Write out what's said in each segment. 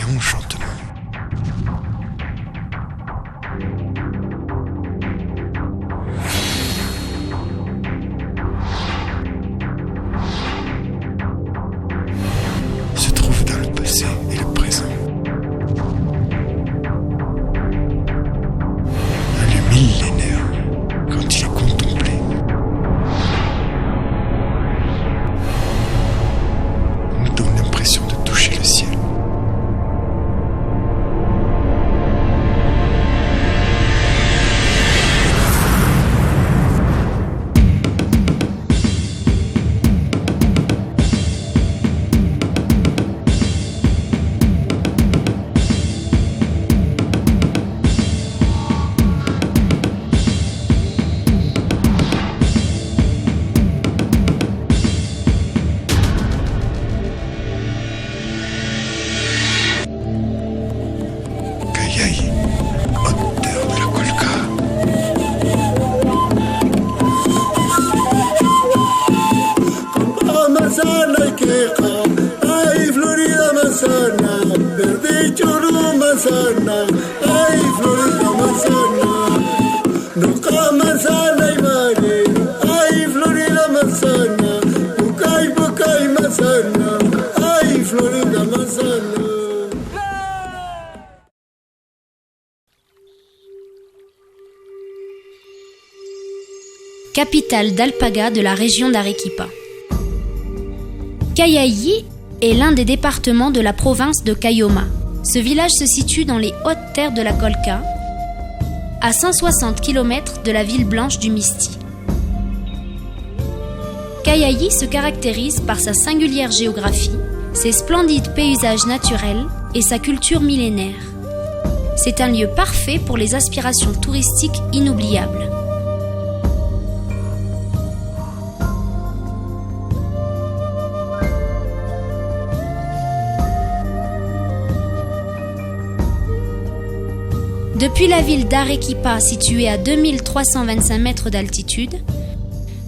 allons lentement. Se trouve dans le passé et le présent. Le millénaire, quand il est contemplé, nous donne l'impression de toucher le ciel. Kayaï, haute terre de la Colca. Manzana y queja, ay Florida manzana, verde choro manzana, ay Florida manzana, nunca manzana y valle, ay Florida manzana, bucay manzana, ay Florida manzana. Capitale d'Alpaga de la région d'Arequipa. Kayaï est l'un des départements de la province de Cayoma. Ce village se situe dans les hautes terres de la Colca, à 160 km de la ville blanche du Misti. Kayaï se caractérise par sa singulière géographie, ses splendides paysages naturels et sa culture millénaire. C'est un lieu parfait pour les aspirations touristiques inoubliables. Depuis la ville d'Arequipa, située à 2325 mètres d'altitude,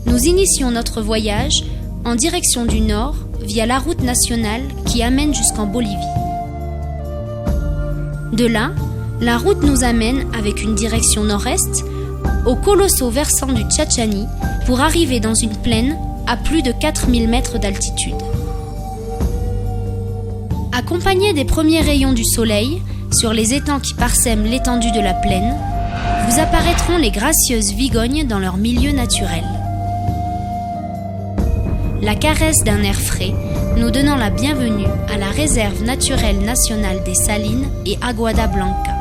nous initions notre voyage en direction du nord via la route nationale qui amène jusqu'en Bolivie. De là, la route nous amène avec une direction nord-est aux colossaux versants du Tchatchani pour arriver dans une plaine à plus de 4000 mètres d'altitude. Accompagnés des premiers rayons du soleil, sur les étangs qui parsèment l'étendue de la plaine, vous apparaîtront les gracieuses vigognes dans leur milieu naturel. La caresse d'un air frais nous donnant la bienvenue à la réserve naturelle nationale des Salines et Aguada Blanca,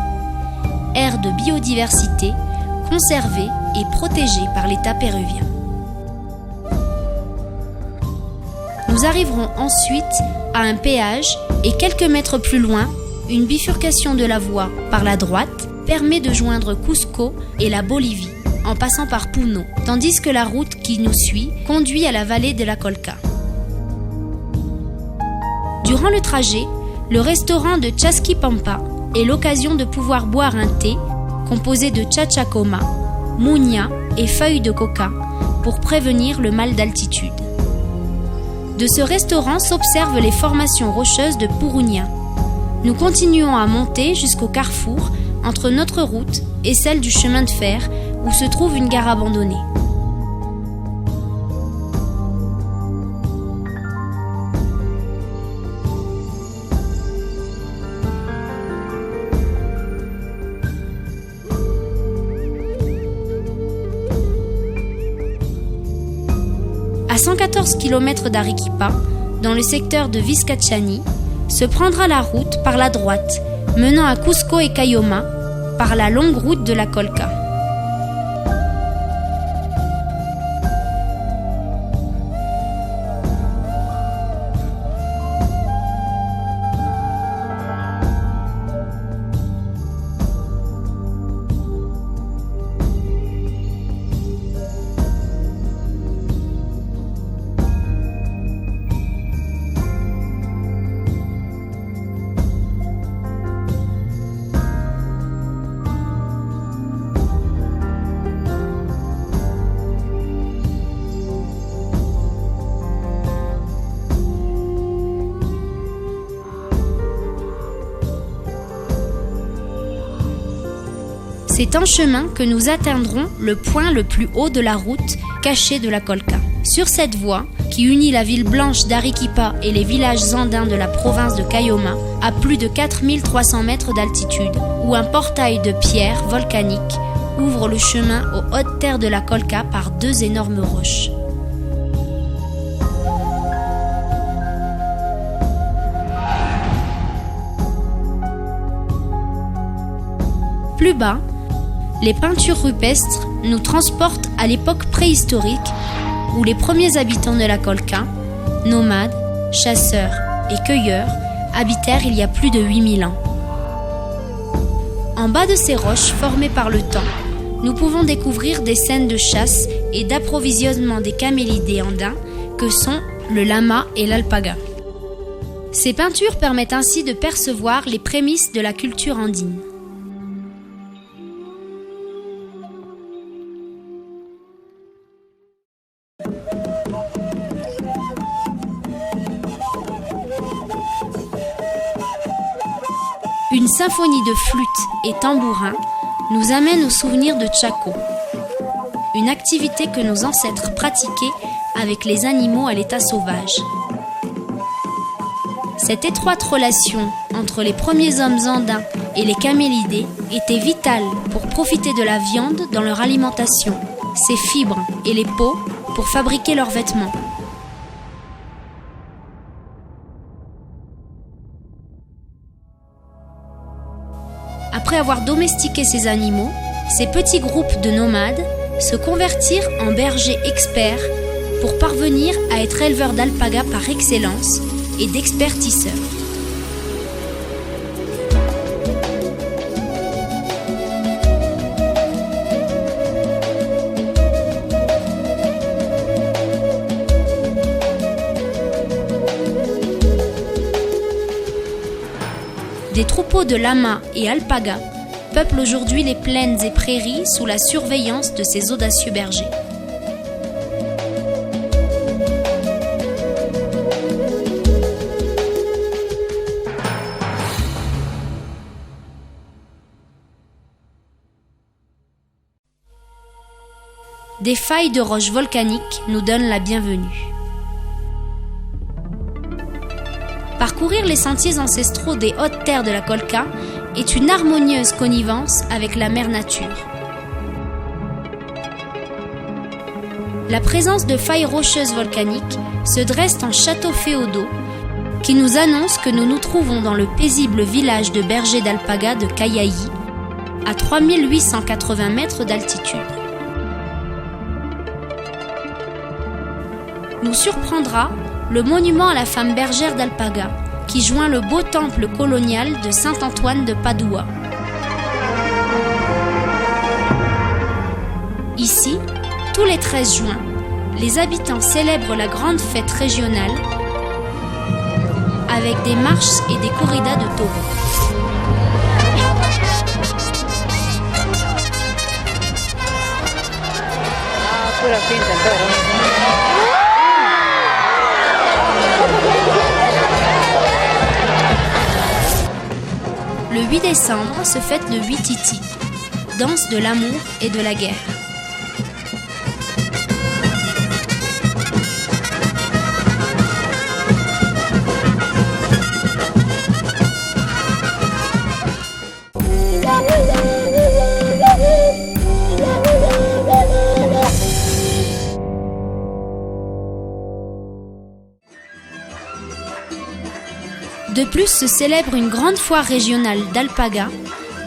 aire de biodiversité conservée et protégée par l'État péruvien. Nous arriverons ensuite à un péage et quelques mètres plus loin, une bifurcation de la voie par la droite permet de joindre Cusco et la Bolivie en passant par Puno, tandis que la route qui nous suit conduit à la vallée de la Colca. Durant le trajet, le restaurant de Chasquipampa est l'occasion de pouvoir boire un thé composé de chachacoma, muña et feuilles de coca pour prévenir le mal d'altitude. De ce restaurant s'observent les formations rocheuses de Puruña. Nous continuons à monter jusqu'au carrefour entre notre route et celle du chemin de fer où se trouve une gare abandonnée. À 114 km d'Arequipa, dans le secteur de Vizcachani, se prendra la route par la droite, menant à Cusco et Cayoma, par la longue route de la Colca. C'est en chemin que nous atteindrons le point le plus haut de la route cachée de la Colca. Sur cette voie, qui unit la ville blanche d'Arequipa et les villages andins de la province de Cayoma, à plus de 4300 mètres d'altitude, où un portail de pierre volcanique ouvre le chemin aux hautes terres de la Colca par 2 énormes roches. Plus bas, les peintures rupestres nous transportent à l'époque préhistorique où les premiers habitants de la Colca, nomades, chasseurs et cueilleurs, habitèrent il y a plus de 8000 ans. En bas de ces roches formées par le temps, nous pouvons découvrir des scènes de chasse et d'approvisionnement des camélidés andins que sont le lama et l'alpaga. Ces peintures permettent ainsi de percevoir les prémices de la culture andine. Une symphonie de flûte et tambourins nous amène au souvenir de Chaco, une activité que nos ancêtres pratiquaient avec les animaux à l'état sauvage. Cette étroite relation entre les premiers hommes andins et les camélidés était vitale pour profiter de la viande dans leur alimentation, ses fibres et les peaux pour fabriquer leurs vêtements. Après avoir domestiqué ces animaux, ces petits groupes de nomades se convertirent en bergers experts pour parvenir à être éleveurs d'alpagas par excellence et d'experts tisseurs. Des troupeaux de lamas et alpagas peuplent aujourd'hui les plaines et prairies sous la surveillance de ces audacieux bergers. Des failles de roches volcaniques nous donnent la bienvenue. Parcourir les sentiers ancestraux des hautes terres de la Colca est une harmonieuse connivence avec la mère nature. La présence de failles rocheuses volcaniques se dresse en châteaux féodaux qui nous annoncent que nous nous trouvons dans le paisible village de bergers d'alpaga de Cayaï, à 3880 mètres d'altitude. Nous surprendra le monument à la femme bergère d'alpaga, qui joint le beau temple colonial de Saint-Antoine de Padoua. Ici, tous les 13 juin, les habitants célèbrent la grande fête régionale avec des marches et des corridas de taureaux. Le 8 décembre se fête le Huititi, danse de l'amour et de la guerre. De plus, se célèbre une grande foire régionale d'alpaga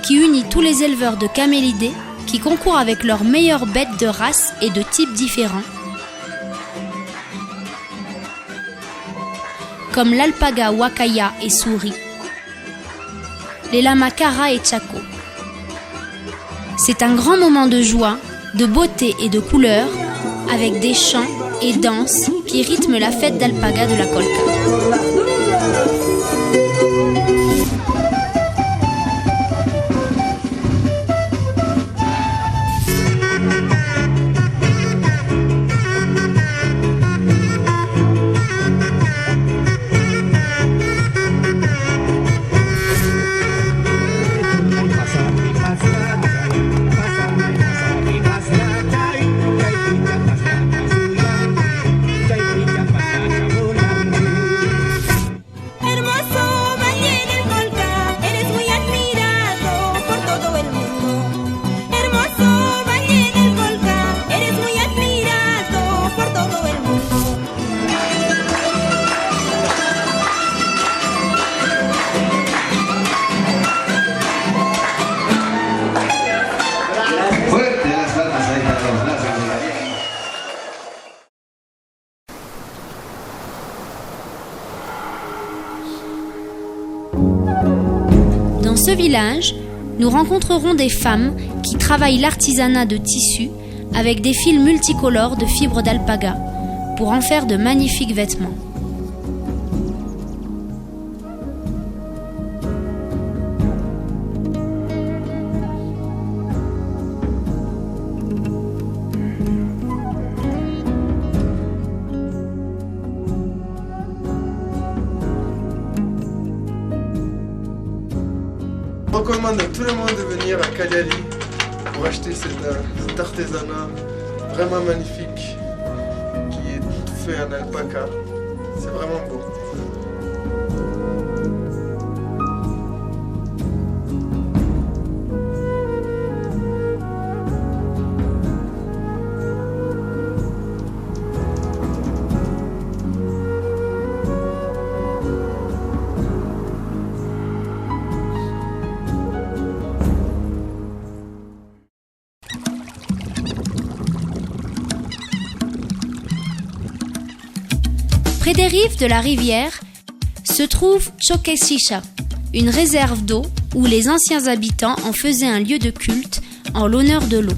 qui unit tous les éleveurs de camélidés qui concourent avec leurs meilleures bêtes de races et de types différents, comme l'alpaga Wakaya et Souri, les lamas Kara et Chaco. C'est un grand moment de joie, de beauté et de couleur, avec des chants et danses qui rythment la fête d'alpaga de la Colca. Dans ce village, nous rencontrerons des femmes qui travaillent l'artisanat de tissu avec des fils multicolores de fibres d'alpaga pour en faire de magnifiques vêtements. Je recommande à tout le monde de venir à Cagliari pour acheter cet artisanat vraiment magnifique qui est tout fait en alpaca. C'est vraiment beau. Près des rives de la rivière se trouve Chokeshisha, une réserve d'eau où les anciens habitants en faisaient un lieu de culte en l'honneur de l'eau.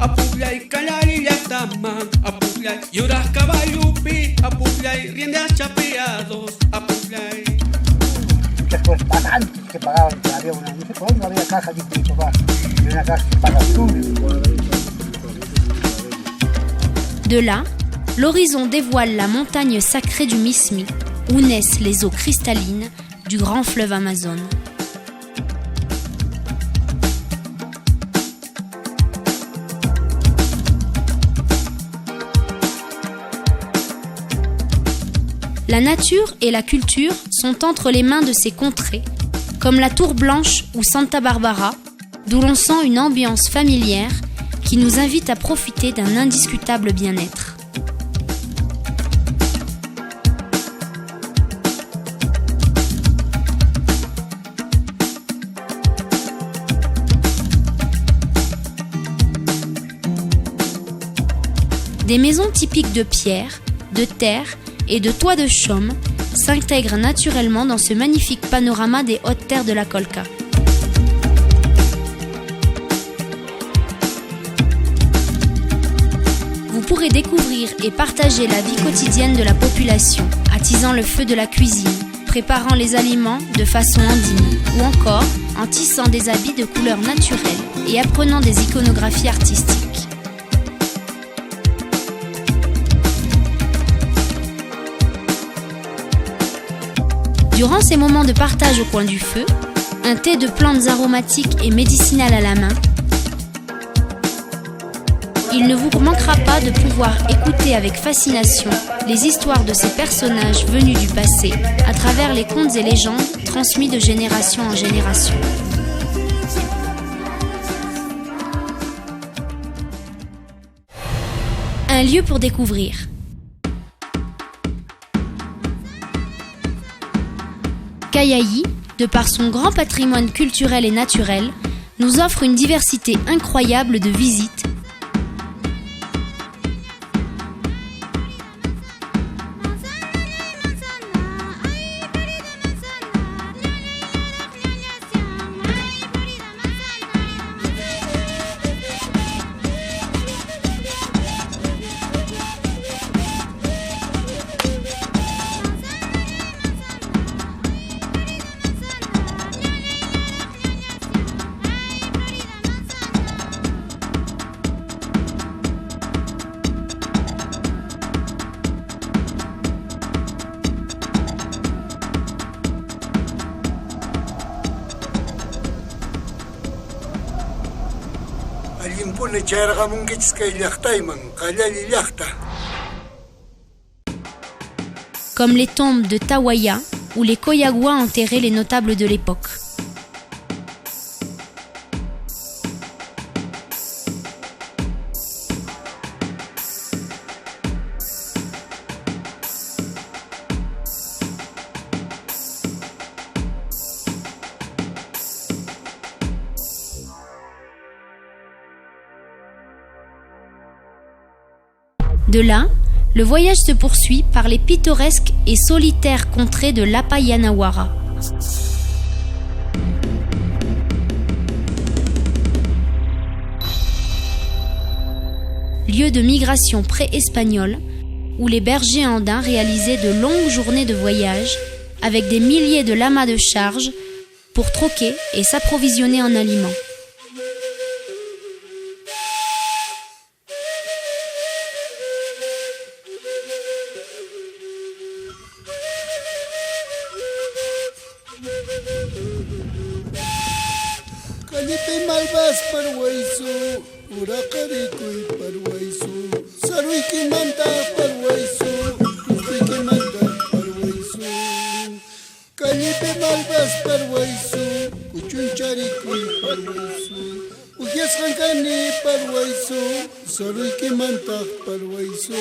Apuglay, Cagliari, Yataman, Apuglay, Lloras Caballupi, Apuglay, Riendas Chapeados, Apuglay. Después pagando, que pagaban, que había una, no sé por dónde había caja de papá, y una caja que paga tú. De là, l'horizon dévoile la montagne sacrée du Mismi, où naissent les eaux cristallines du grand fleuve Amazone. La nature et la culture sont entre les mains de ces contrées, comme la Tour Blanche ou Santa Barbara, d'où l'on sent une ambiance familière qui nous invite à profiter d'un indiscutable bien-être. Des maisons typiques de pierre, de terre et de toits de chaume s'intègrent naturellement dans ce magnifique panorama des hautes terres de la Colca. Vous pourrez découvrir et partager la vie quotidienne de la population, attisant le feu de la cuisine, préparant les aliments de façon andine, ou encore en tissant des habits de couleurs naturelles et apprenant des iconographies artistiques. Durant ces moments de partage au coin du feu, un thé de plantes aromatiques et médicinales à la main, il ne vous manquera pas de pouvoir écouter avec fascination les histoires de ces personnages venus du passé à travers les contes et légendes transmis de génération en génération. Un lieu pour découvrir. Cagliari, de par son grand patrimoine culturel et naturel, nous offre une diversité incroyable de visites. Comme les tombes de Tawaya, où les Koyagua enterraient les notables de l'époque. De là, le voyage se poursuit par les pittoresques et solitaires contrées de Lapa Yanawara. Lieu de migration pré-espagnole, où les bergers andins réalisaient de longues journées de voyage avec des milliers de lamas de charge pour troquer et s'approvisionner en aliments. Kalipe malbas parwaiso, urakarikui parwaiso, saruiki manda parwaiso, kuiki manda parwaiso. Kalipe malbas parwaiso, kuchuncharikui parwaiso, ugias hankani parwaiso, saruiki manda parwaiso.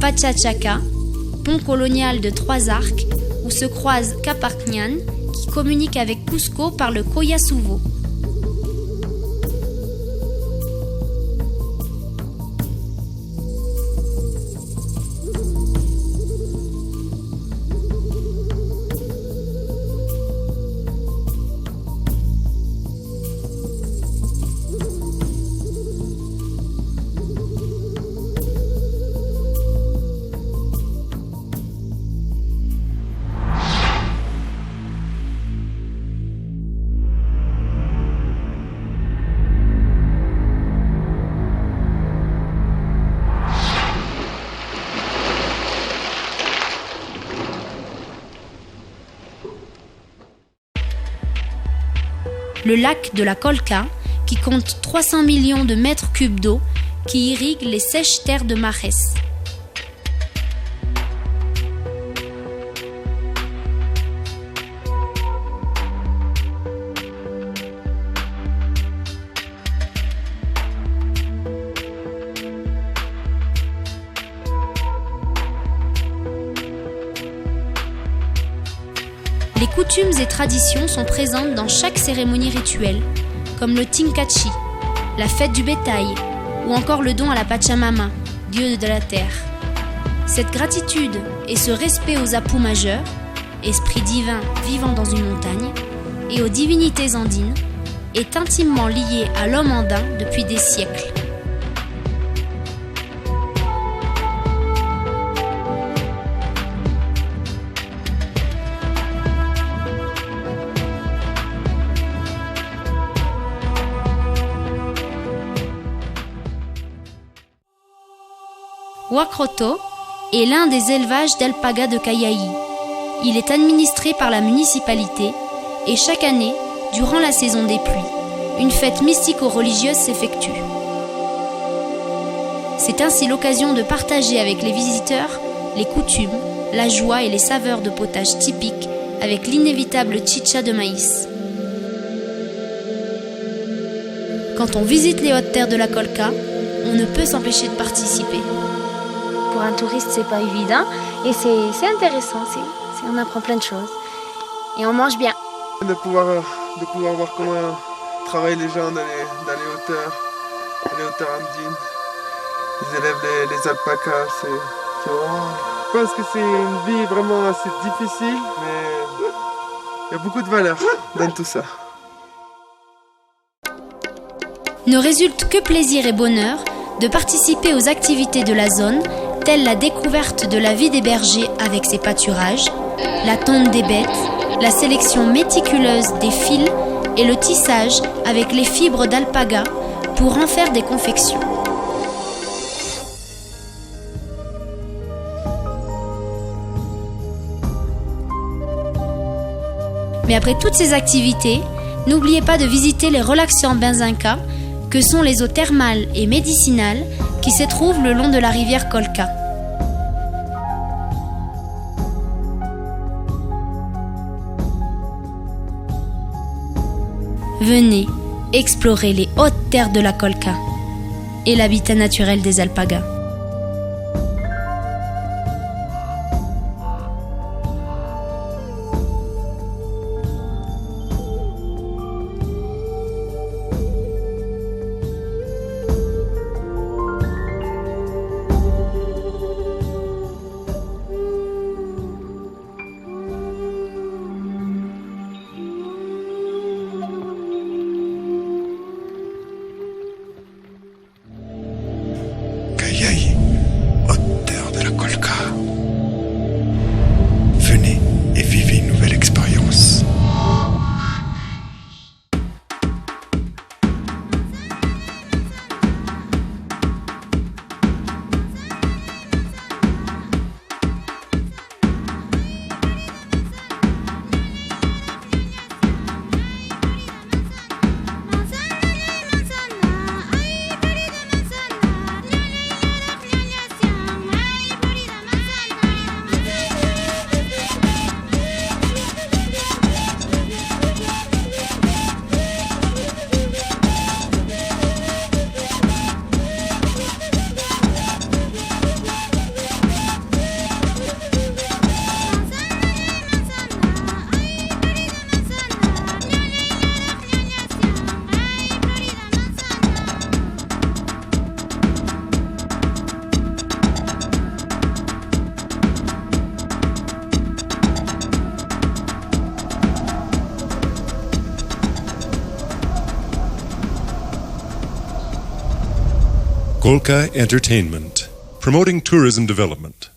Pachachaca, pont colonial de 3 arcs où se croise Caparcñan qui communique avec Cusco par le Collasuvo. Le lac de la Colca, qui compte 300 millions de mètres cubes d'eau, qui irrigue les sèches terres de Majes. Les coutumes et traditions sont présentes dans chaque cérémonie rituelle, comme le Tincachi, la fête du bétail, ou encore le don à la Pachamama, dieu de la terre. Cette gratitude et ce respect aux apous majeurs, esprits divins vivant dans une montagne, et aux divinités andines, est intimement liée à l'homme andin depuis des siècles. Huacroto est l'un des élevages d'alpagas de Cayay. Il est administré par la municipalité et chaque année, durant la saison des pluies, une fête mystico-religieuse s'effectue. C'est ainsi l'occasion de partager avec les visiteurs les coutumes, la joie et les saveurs de potage typiques avec l'inévitable chicha de maïs. Quand on visite les hautes terres de la Colca, on ne peut s'empêcher de participer. Pour un touriste, c'est pas évident et c'est intéressant, on apprend plein de choses et on mange bien. De pouvoir voir comment travaillent les gens dans les hauteurs andines. Ils élèvent les alpacas, c'est vraiment... Je pense que c'est une vie vraiment assez difficile, mais il y a beaucoup de valeur dans tout ça. Ne résulte que plaisir et bonheur de participer aux activités de la zone, telles la découverte de la vie des bergers avec ses pâturages, la tonte des bêtes, la sélection méticuleuse des fils et le tissage avec les fibres d'alpaga pour en faire des confections. Mais après toutes ces activités, n'oubliez pas de visiter les relaxants bains Inca, que sont les eaux thermales et médicinales qui se trouvent le long de la rivière Colca. Venez explorer les hautes terres de la Colca et l'habitat naturel des alpagas. Cayay, haute terre de la Colca. Venez et vivez une nouvelle expérience. Colca Entertainment, promoting tourism development.